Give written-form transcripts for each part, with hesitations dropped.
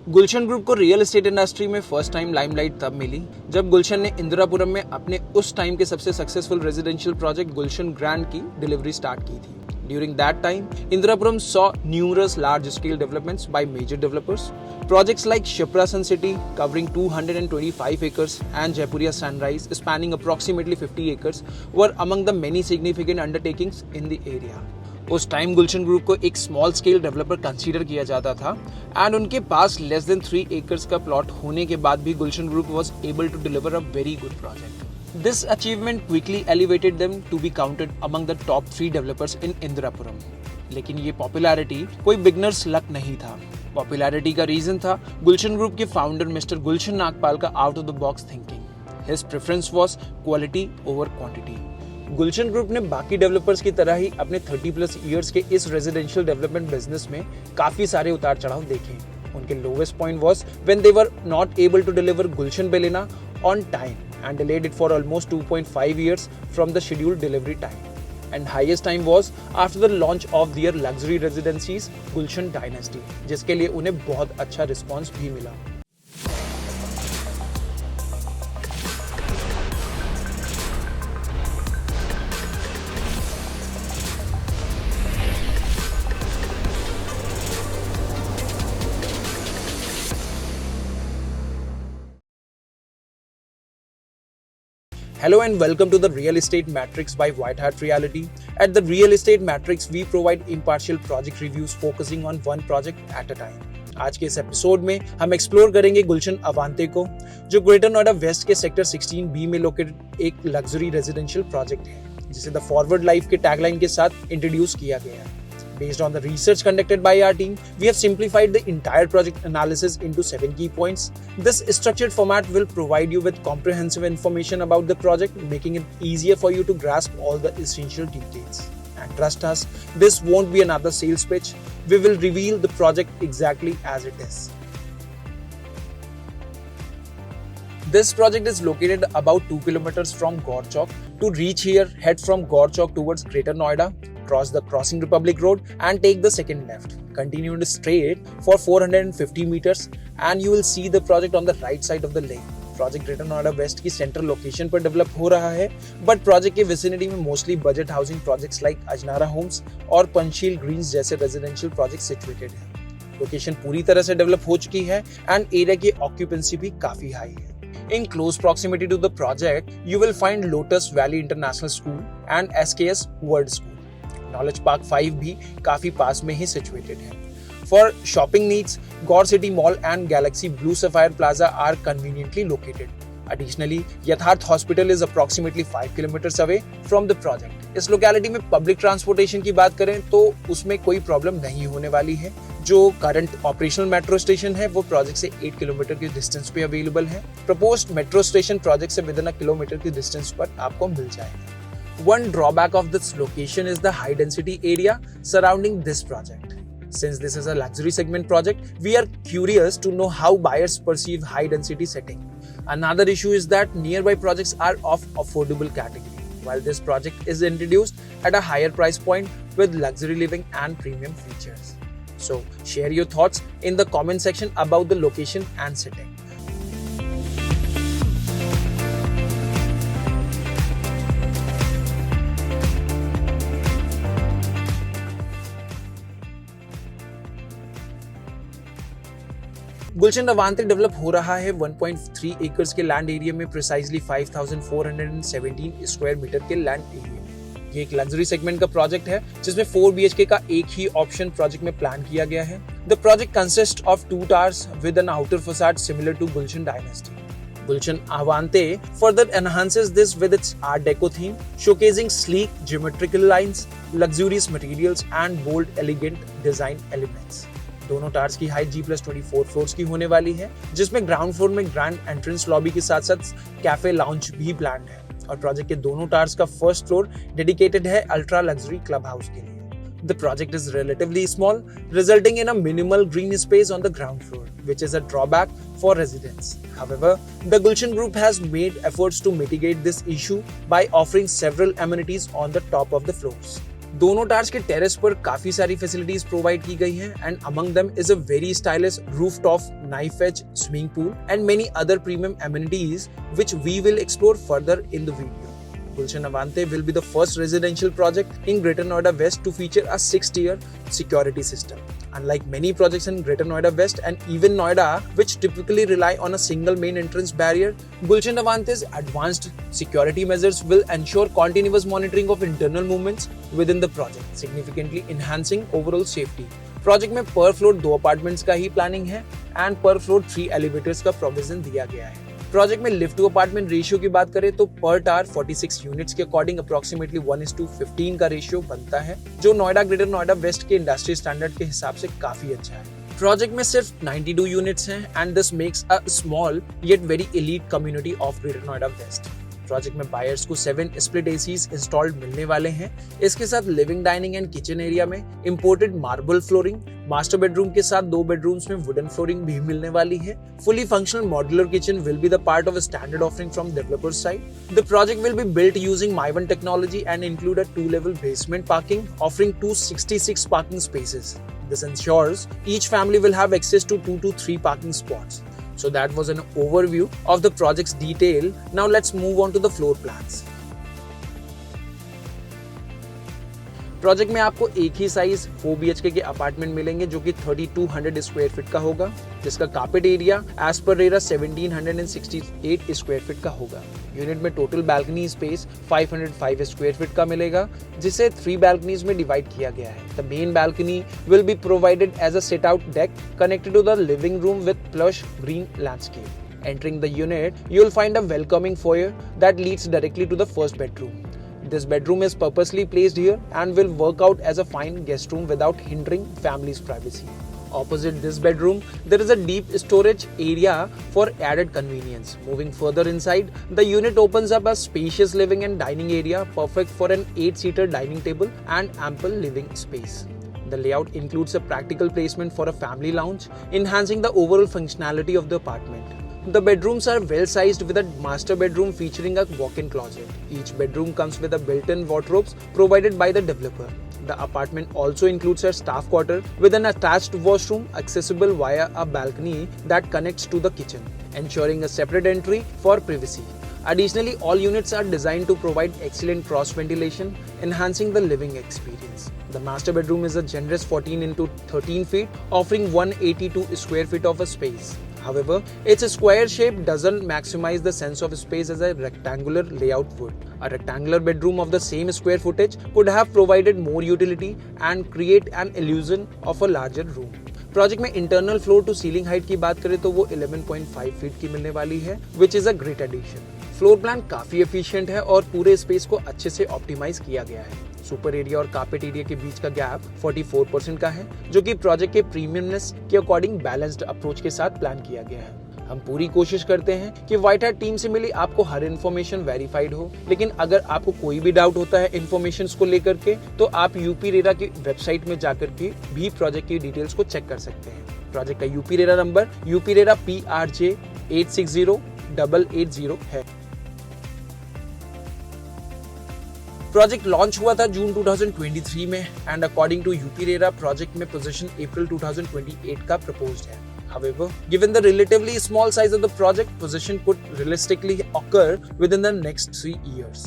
गुलशन group को real estate industry में first time limelight तब मिली जब गुलशन ने इंदिरापुरम में अपने उस टाइम के सबसे सक्सेसफुल रेजिडेंशियल प्रोजेक्ट गुलशन ग्रैंड की डिलीवरी स्टार्ट की थी। During that time, Indirapuram saw numerous large-scale developments by major developers. Projects like Shipra Sun City, covering 225 acres, and Jaipuria Sunrise, spanning approximately 50 acres, were among the many significant undertakings in the area. उस time गुलशन group को एक small scale developer consider किया जाता था and उनके पास less than 3 acres का plot होने के बाद भी Gulshan group was able to deliver a very good project. This achievement quickly elevated them to be counted among the top 3 developers in Indirapuram. लेकिन ये पॉपुलैरिटी कोई बिगनर्स लक नहीं था। पॉपुलैरिटी का रीजन था गुलशन ग्रुप के फाउंडर मिस्टर गुलशन नागपाल का out of the box thinking. His preference was quality over quantity. Gulshan group ने बाकी डेवलपर्स की तरह ही अपने 30+ ईयर्स के इस रेजिडेंशियल डेवलपमेंट बिजनेस में काफी सारे उतार चढ़ाव देखे। उनके lowest point was when they were not able to deliver Gulshan Bellina on time and delayed it for almost 2.5 years from the scheduled delivery time. And highest time was after the launch of their luxury residencies Gulshan Dynasty, जिसके लिए उन्हें बहुत अच्छा response भी मिला। Hello and welcome to the Real Estate Matrix by White Hat Reality. At the Real Estate Matrix, we provide impartial project reviews focusing on one project at a time. आज के इस एपिसोड में हम explore करेंगे गुलशन अवांते को, जो greater Noida waste के sector 16B में लोकेटेड एक लग्जरी रेजिडेंशियल प्रोजेक्ट है, जिसे द फॉरवर्ड लाइफ के टैगलाइन के साथ इंट्रोड्यूस किया गया है। Based on the research conducted by our team, we have simplified the entire project analysis into 7 key points. This structured format will provide you with comprehensive information about the project, making it easier for you to grasp all the essential details. And trust us, this won't be another sales pitch. We will reveal the project exactly as it is. This project is located about 2 kilometers from Gorchok. To reach here, head from Gorchok towards Greater Noida, cross the Crossing Republic Road and take the second left. Continue straight for 450 meters and you will see the project on the right side of the lane. Project greater Noida west की central location पर develop हो रहा है, but project के vicinity में mostly budget housing projects like Ajnara homes और Panchsheel greens जैसे residential project situated है। लोकेशन पूरी तरह से डेवलप हो चुकी है एंड एरिया की ऑक्यूपेंसी भी काफी हाई है। In close proximity to the project, you will find Lotus Valley International School and SKS World School. Knowledge Park 5 भी काफी पास में ही situated है। For shopping needs, Gaur City Mall and Galaxy Blue Sapphire Plaza are conveniently located. Additionally, Yatharth Hospital is approximately 5 kilometers away from the project. इस locality में public transportation की बात करें तो उसमें कोई प्रॉब्लम नहीं होने वाली है। जो करंट ऑपरेशनल मेट्रो स्टेशन है वो प्रोजेक्ट से 8 किलोमीटर के डिस्टेंस पे अवेलेबल है। प्रपोज्ड मेट्रो स्टेशन प्रोजेक्ट से विदिन 1 किलोमीटर की डिस्टेंस पर आपको मिल जाएगा। One drawback of this location is the high density area surrounding this project. Since this is a luxury segment project, we are curious to know how buyers perceive high density setting. Another issue is that nearby projects are of affordable category, while this project is introduced at a higher price point with luxury living and premium features. So, share your thoughts in the comment section about the location and setting. Gulshan Avante develop हो रहा है 1.3 acres के land area में, precisely 5417 square metre के land area. ये एक luxury segment का project है जिसमें 4 BHK का एक ही ऑप्शन प्रोजेक्ट में प्लान किया गया है। The project consist of 2 towers with an outer facade similar to Gulshan dynasty. Gulshan Avante further enhances this with its Art Deco theme, showcasing sleek geometrical lines, luxurious materials and bold, elegant design elements. दोनों towers की height G+24 floors की होने वाली है, जिसमें ground floor में grand entrance lobby के साथ साथ कैफे लाउंज भी प्लान्ड है और प्रोजेक्ट के दोनों टावर्स का फर्स्ट फ्लोर डेडिकेटेड है अल्ट्रा लग्जरी क्लब हाउस के लिए। The project is relatively small, resulting in a minimal green space on the ground floor, which is a drawback for residents. However, the Gulshan Group has made efforts to mitigate this issue by offering several amenities on the top of the floors. दोनों towers के terrace पर काफी सारी facilities provide की गई हैं and among them is a very stylish rooftop knife edge swimming pool and many other premium amenities which we will explore further in the video. Gulshan Avante will be the first residential project in Greater Noida West to feature a 6-tier security system. Unlike many projects in Greater Noida West and even Noida, which typically rely on a single main entrance barrier, Gulshan Avante's advanced security measures will ensure continuous monitoring of internal movements within the project, significantly enhancing overall safety. Project में पर floor 2 apartments का ही planning है and पर floor 3 elevators का provision दिया गया है। Project में लिफ्ट टू अपार्टमेंट रेशियो की बात करें तो पर टावर 46 यूनिट्स के अकॉर्डिंग अप्रोक्सीमेटली 1:15 का रेशियो बनता है, जो नोएडा ग्रेटर नोएडा वेस्ट के इंडस्ट्री स्टैंडर्ड के हिसाब से काफी अच्छा है। प्रोजेक्ट में सिर्फ 92 यूनिट्स हैं and this makes a small yet very elite community of greater Noida west. Project में बायर्स को 7 स्प्लिट एसीज इंस्टॉल्ड मिलने वाले हैं। इसके साथ living, dining and kitchen area में imported marble flooring, master bedroom के साथ 2 बेडरूम्स में वुडन फ्लोरिंग भी मिलने वाली है। Fully functional modular kitchen will be the part of a standard offering from developer side. The project will be built using My1 technology and include a 2-level basement parking, offering 266 parking spaces. This ensures each family will have access to 2 to 3 parking spots. So that was an overview of the project's detail. Now let's move on to the floor plans. Project में आपको एक ही size 4 BHK के apartment मिलेंगे जो कि 3200 square feet का होगा, जिसका carpet area as per RERA 1768 square feet का होगा। यूनिट में total balcony space 505 square feet का मिलेगा, जिसे 3 बैल्कनीज में डिवाइड किया गया है। The main balcony will be provided as a sit out deck connected to the living room with plush green landscape. Entering the unit, you will find a welcoming foyer that leads directly to the first bedroom. This bedroom is purposely placed here and will work out as a fine guest room without hindering family's privacy. Opposite this bedroom, there is a deep storage area for added convenience. Moving further inside, the unit opens up a spacious living and dining area perfect for an 8-seater dining table and ample living space. The layout includes a practical placement for a family lounge, enhancing the overall functionality of the apartment. The bedrooms are well sized with a master bedroom featuring a walk-in closet. Each bedroom comes with a built-in wardrobes provided by the developer. The apartment also includes a staff quarter with an attached washroom accessible via a balcony that connects to the kitchen, ensuring a separate entry for privacy. Additionally, all units are designed to provide excellent cross ventilation, enhancing the living experience. The master bedroom is a generous 14 into 13 feet, offering 182 square feet of a space. However, its square shape doesn't maximize the sense of space as a rectangular layout would. A rectangular bedroom of the same square footage could have provided more utility and create an illusion of a larger room. Project में internal floor to ceiling height की बात करें तो वो 11.5 feet की मिलने वाली है, which is a great addition. Floor plan काफी एफिशिएंट है और पूरे स्पेस को अच्छे से ऑप्टिमाइज किया गया है। सुपर एरिया और कार्पेट एरिया के बीच का गैप 44% का है, जो कि प्रोजेक्ट के प्रीमियमनेस के अकॉर्डिंग बैलेंस्ड अप्रोच के साथ प्लान किया गया है। हम पूरी कोशिश करते हैं कि व्हाइट हैट टीम से मिली आपको हर इन्फॉर्मेशन वेरीफाइड हो, लेकिन अगर आपको कोई भी डाउट होता है इन्फॉर्मेशन को लेकर के तो आप यूपी रेरा की वेबसाइट में जाकर के भी प्रोजेक्ट की डिटेल्स को चेक कर सकते हैं। प्रोजेक्ट का UP RERA number UP RERA PRJ 860880 है। प्रोजेक्ट लॉन्च हुआ था जून 2023 में and according to UP RERA project में पोजीशन अप्रैल 2028 का प्रपोज्ड है। However, given the relatively small size of the project, possession could realistically occur within the next 3 years.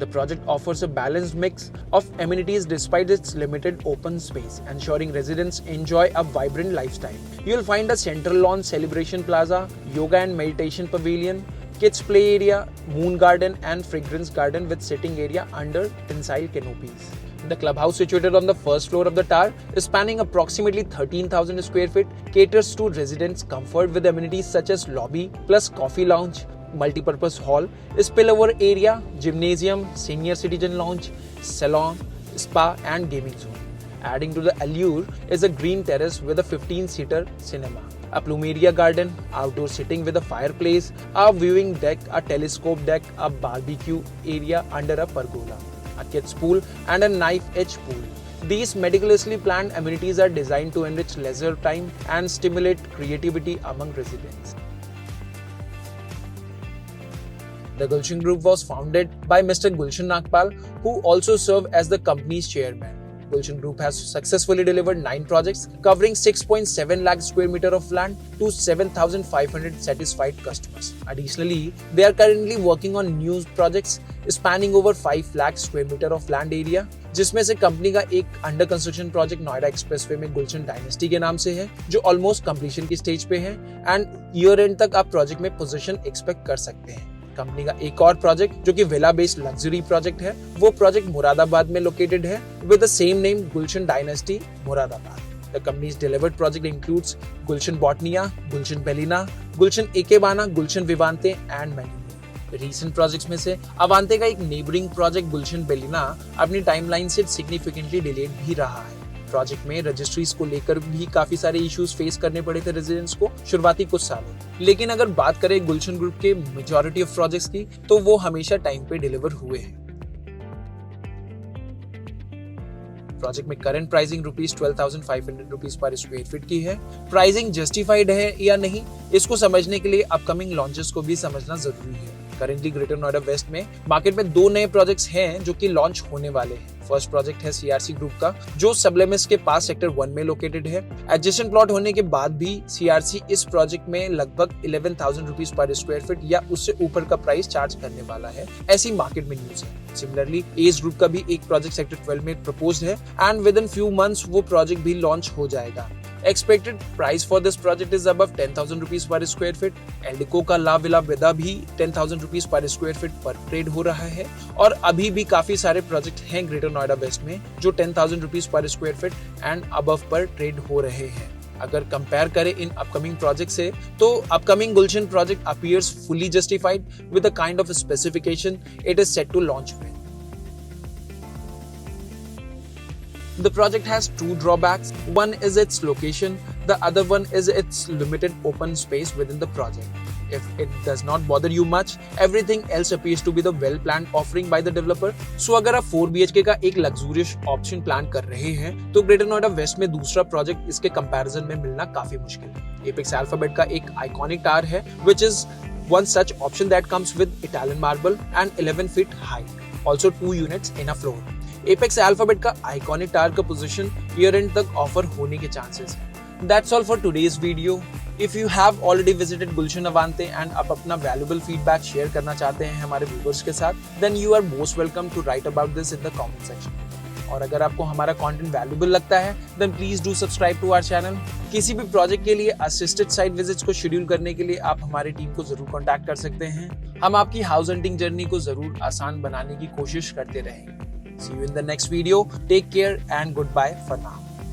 The project offers a balanced mix of amenities despite its limited open space, ensuring residents enjoy a vibrant lifestyle. You'll find a central lawn celebration plaza, yoga and meditation pavilion, kids play area, moon garden and fragrance garden with sitting area under tensile canopies. The clubhouse situated on the first floor of the tower, spanning approximately 13,000 square feet, caters to residents' comfort with amenities such as lobby plus coffee lounge, multi-purpose hall, spillover area, gymnasium, senior citizen lounge, salon, spa and gaming zone. Adding to the allure is a green terrace with a 15-seater cinema, a plumeria garden, outdoor sitting with a fireplace, a viewing deck, a telescope deck, a barbecue area under a pergola, a kids pool and a knife edge pool. These meticulously planned amenities are designed to enrich leisure time and stimulate creativity among residents. The Gulshan Group was founded by Mr. Gulshan Nagpal, who also served as the company's chairman. Gulshan Group has successfully delivered 9 projects covering 6.7 lakh square meter of land to 7,500 satisfied customers. Additionally, they are currently working on new projects spanning over 5 lakh square meter of land area, जिसमें से company का एक under construction project Noida expressway में गुलशन dynasty के नाम से है, जो ऑलमोस्ट कंप्लीशन की स्टेज पे है एंड ईयर एंड तक आप प्रोजेक्ट में पोजीशन एक्सपेक्ट कर सकते हैं। कंपनी का एक और प्रोजेक्ट जो कि विला बेस्ड लग्जरी प्रोजेक्ट है, वो प्रोजेक्ट मुरादाबाद में लोकेटेड है with the same name Gulshan Dynasty Moradabad. The company's delivered project includes Gulshan Botnia, Gulshan Bellina, Gulshan Ikebana, Gulshan Vivante and many. Recent projects में से अवांते का एक नेबरिंग प्रोजेक्ट गुलशन बेलिना अपनी टाइमलाइन से सिग्निफिकेंटली डिलेड भी रहा है। प्रोजेक्ट में रजिस्ट्रीज को लेकर भी काफी सारे इश्यूज फेस करने पड़े थे रेजिडेंट्स को शुरुआती कुछ सालों। लेकिन अगर बात करें गुलशन ग्रुप के मेजॉरिटी ऑफ प्रोजेक्ट्स की, तो वो हमेशा टाइम पे डिलीवर हुए हैं। प्रोजेक्ट में करंट प्राइसिंग ₹12,500 पर स्क्वायर फीट की है। प्राइसिंग जस्टिफाइड है या नहीं, इसको समझने के लिए अपकमिंग लॉन्चेस को भी समझना जरूरी है। करेंटली ग्रेटर नोएडा वेस्ट में मार्केट में 2 नए प्रोजेक्ट्स हैं जो कि लॉन्च होने वाले हैं। फर्स्ट प्रोजेक्ट है सीआरसी ग्रुप का, जो सबलेमिस के पास सेक्टर 1 में लोकेटेड है। एडजेसेंट प्लॉट होने के बाद भी सीआरसी इस प्रोजेक्ट में लगभग ₹11,000 पर स्क्वायर फीट या उससे ऊपर का प्राइस चार्ज करने वाला है, ऐसी मार्केट में न्यूज है। सिमिलरली एस ग्रुप का भी एक प्रोजेक्ट सेक्टर 12 में प्रपोज्ड है and with in few months वो प्रोजेक्ट भी लॉन्च हो जाएगा। Expected price for this project is above ₹10,000 per square feet. Eldeco का ला विला विदा भी ₹10,000 पर स्क्वायर फीट पर ट्रेड हो रहा है और अभी भी काफी सारे प्रोजेक्ट हैं ग्रेटर नोएडा वेस्ट में जो ₹10,000 पर स्क्वायर फीट एंड अबव पर ट्रेड हो रहे हैं। अगर कंपेयर करें इन अपकमिंग प्रोजेक्ट से, तो upcoming Gulshan project appears fully justified with the kind of specification it is set to launch with. The project has 2 drawbacks. One is its location, the other one is its limited open space within the project. If it does not bother you much, everything else appears to be the well-planned offering by the developer. So अगर आप 4 BHK का एक luxurious option plan कर रहे हैं, तो greater Noida waste में दूसरा प्रोजेक्ट इसके कंपैरिजन में मिलना काफी मुश्किल है। एपेक्स अल्फाबेट का एक आइकॉनिक टावर है, which is one such option that comes with Italian marble and 11 feet height. Also 2 units in a floor. Apex alphabet का आइकॉनिक टावर का पोजीशन ईयर एंड तक ऑफर होने के चांसेस है। That's all for today's video. If you have already visited Gulshan Avante and आप अपना valuable feedback share करना चाहते हैं हमारे व्यूअर्स के साथ, then you are most welcome to write about this in the comment section. और अगर आपको हमारा कंटेंट वैल्यूएबल लगता है, then please do subscribe to our channel. किसी भी प्रोजेक्ट के लिए असिस्टेड साइट विजिट्स को शेड्यूल करने के लिए आप हमारी टीम को जरूर कांटेक्ट कर सकते हैं। हम आपकी हाउस हंटिंग जर्नी को जरूर आसान बनाने की कोशिश करते रहेंगे। See you in the next video. Take care and goodbye for now.